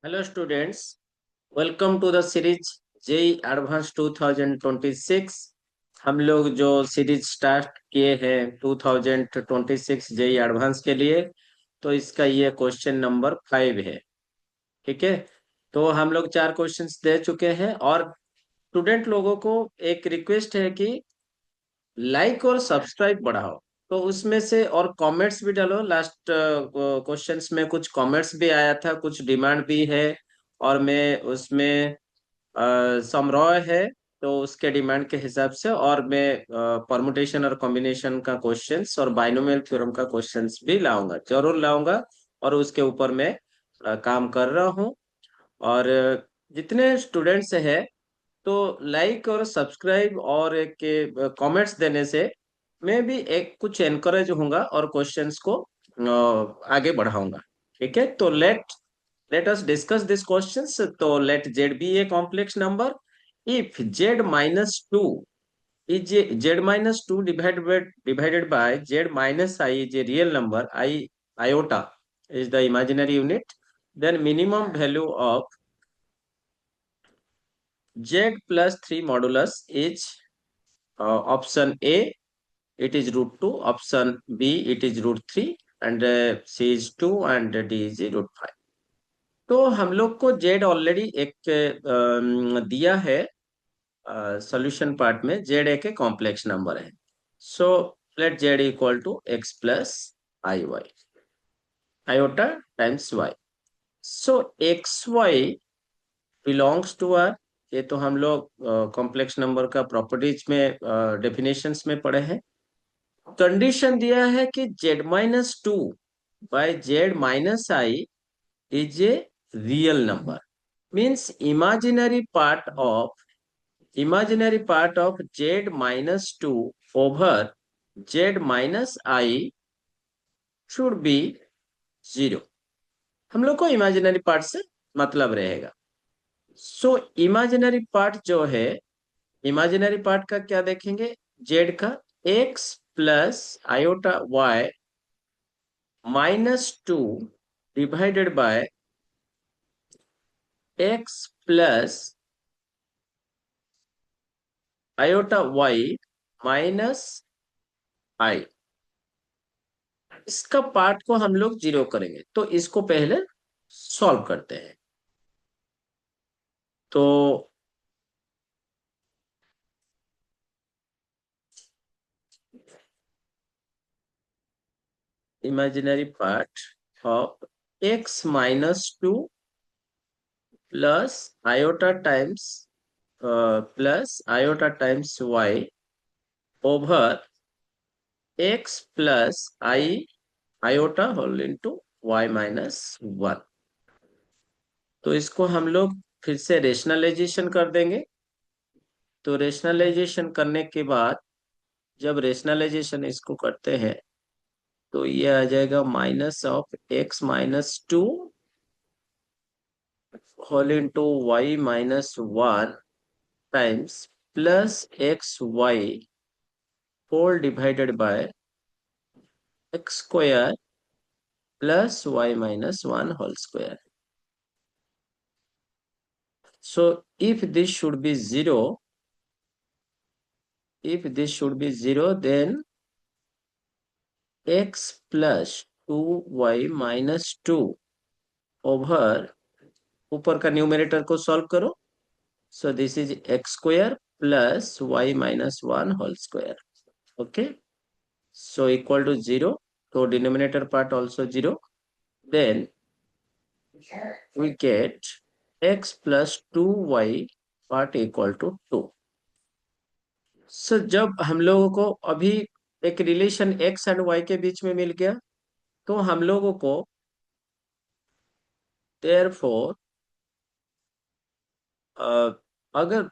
Hello students, welcome to the series JEE advance 2026। हम लोग जो सीरीज स्टार्ट किए हैं 2026 जेई एडवांस के लिए, तो इसका ये क्वेश्चन नंबर 5 है। ठीक है, तो हम लोग 4 क्वेश्चंस दे चुके हैं और स्टूडेंट लोगों को एक रिक्वेस्ट है कि लाइक और सब्सक्राइब बढ़ाओ। तो उसमें से और कमेंट्स भी डालो। लास्ट क्वेश्चंस में कुछ कमेंट्स भी आया था, कुछ डिमांड भी है। और मैं उसमें समरॉय है, तो उसके डिमांड के हिसाब से और मैं परमुटेशन और कॉम्बिनेशन का क्वेश्चंस और बाइनोमियल थ्योरम का क्वेश्चंस भी लाऊंगा, जरूर लाऊंगा। और उसके ऊपर मैं काम कर रहा हूँ। और जितने स्टूडेंट्स हैं, तो लाइक और सब्सक्राइब और एक कमेंट्स देने से मैं भी एक कुछ एनकरेज होऊंगा और क्वेश्चंस को आगे बढ़ाऊंगा। ठीक है, तो let us discuss this questions. So let Z be a complex number. If Z minus 2 is Z minus 2 divided by Z minus I is a real number, iota is the imaginary unit, then minimum value of Z plus 3 modulus is option A, it is root 2, option B, it is root 3, and C is 2, and D is root 5. तो हम लोग को Z already एक दिया है solution part में। Z एक complex number है। So let z equal to x plus i y, iota times y. So x y belongs to R. ये तो हम लोग कॉम्प्लेक्स नंबर का प्रॉपर्टीज में डेफिनेशंस में पढ़े हैं। कंडीशन दिया है कि z minus two by z minus i is a real number, means imaginary part of z minus 2 over z minus I should be 0। हम लोग को इमेजिनरी पार्ट से मतलब रहेगा। सो इमेजिनरी पार्ट जो है, इमेजिनरी पार्ट का क्या देखेंगे? z का x plus iota y minus 2 divided by x plus iota y minus I। इसका पार्ट को हम लोग जीरो करेंगे, तो इसको पहले सॉल्व करते हैं। तो imaginary part of x minus 2 plus iota times y over x plus i iota whole into y minus 1। तो इसको हम लोग फिर से रेशनलाइजेशन कर देंगे। तो रेशनलाइजेशन करने के बाद, जब रेशनलाइजेशन इसको करते हैं, तो ये आ जाएगा minus of x minus 2 whole into y minus 1 times plus x y whole divided by x square plus y minus 1 whole square. So if this should be zero, then x plus 2y minus 2 over, ऊपर का numerator को solve करो। So this is x square plus y minus 1 whole square. Okay, so equal to 0। तो denominator part also 0। Then we get x plus 2y part equal to 2। So जब हम लोगों को अभी एक रिलेशन x एंड y के बीच में मिल गया, तो हम लोगों को therefore अगर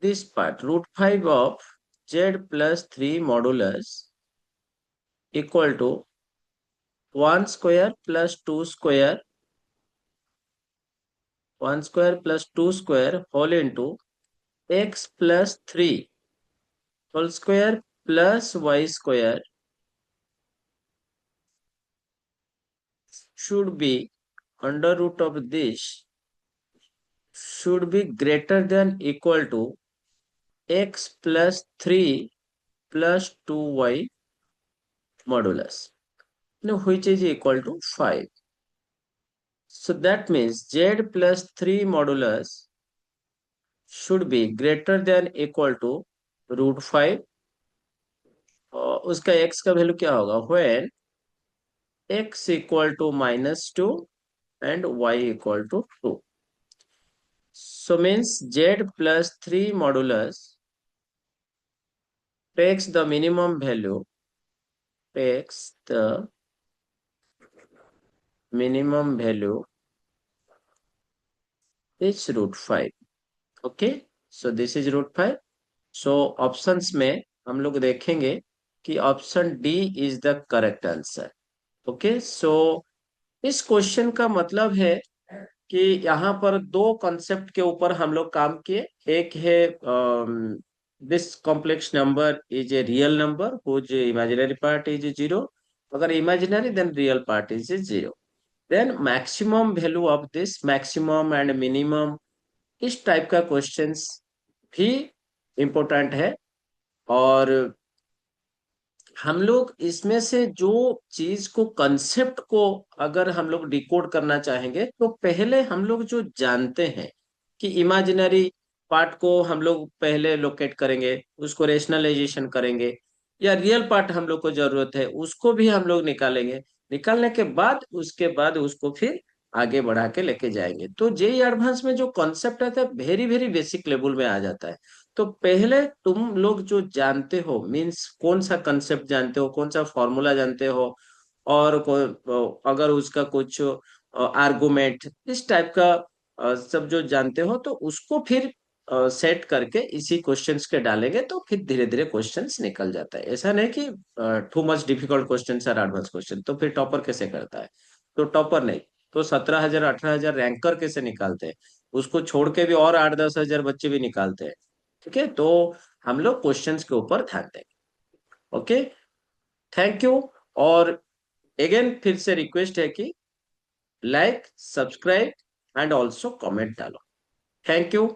this part root 5 of z plus 3 modulus equal to 1 square plus 2 square, 1 square plus 2 square whole into x plus 3 होल square plus y square should be under root of this should be greater than equal to x plus 3 plus 2y modulus, now which is equal to 5. So that means z plus 3 modulus should be greater than equal to root 5. उसका x का value क्या होगा, when x equal to -2 and y equal to 2. So means z plus 3 modulus takes the minimum value, takes the minimum value is root 5. Okay, so this is root 5. So options में हम लोग देखेंगे कि option D is the correct answer. Okay, so इस question का मतलब है कि यहाँ पर दो कॉन्सेप्ट के ऊपर हम लोग काम किए. एक है this complex number is a real number whose imaginary part is 0. अगर imaginary then real part is 0. Then maximum value of this, maximum and minimum, इस टाइप का क्वेश्चंस भी इम्पोर्टेंट है. और हम लोग इसमें से जो चीज को, कंसेप्ट को अगर हम लोग डिकोड करना चाहेंगे तो पहले हम लोग जो जानते हैं कि इमेजिनरी पार्ट को हम लोग पहले लोकेट करेंगे, उसको रेशनलाइजेशन करेंगे, या रियल पार्ट हम लोग को जरूरत है उसको भी हम लोग निकालेंगे. निकालने के बाद उसके बाद उसको फिर आगे बढ़ा के लेके जाएंगे. तो जेई एडवांस में जो कॉन्सेप्ट आता है वेरी वेरी बेसिक लेवल में आ जाता है. तो पहले तुम लोग जो जानते हो, मीन्स कौन सा कंसेप्ट जानते हो, कौन सा फॉर्मूला जानते हो, और अगर उसका कुछ आर्गुमेंट इस टाइप का सब जो जानते हो तो उसको फिर सेट करके इसी क्वेश्चंस के डालेंगे तो फिर धीरे धीरे क्वेश्चंस निकल जाता है. ऐसा नहीं कि टू मच डिफिकल्ट क्वेश्चंस और एडवांस क्वेश्चन, तो फिर टॉपर कैसे करता है. तो टॉपर नहीं, तो 17,000 18,000 रैंकर कैसे निकालते हैं, उसको छोड़ के भी और 8-10 हजार बच्चे भी निकालते हैं. ठीक है, तो हम लोग क्वेश्चंस के ऊपर ध्यान देंगे. Okay, thank you. और अगेन फिर से रिक्वेस्ट है कि like, subscribe and also comment डालो. Thank you.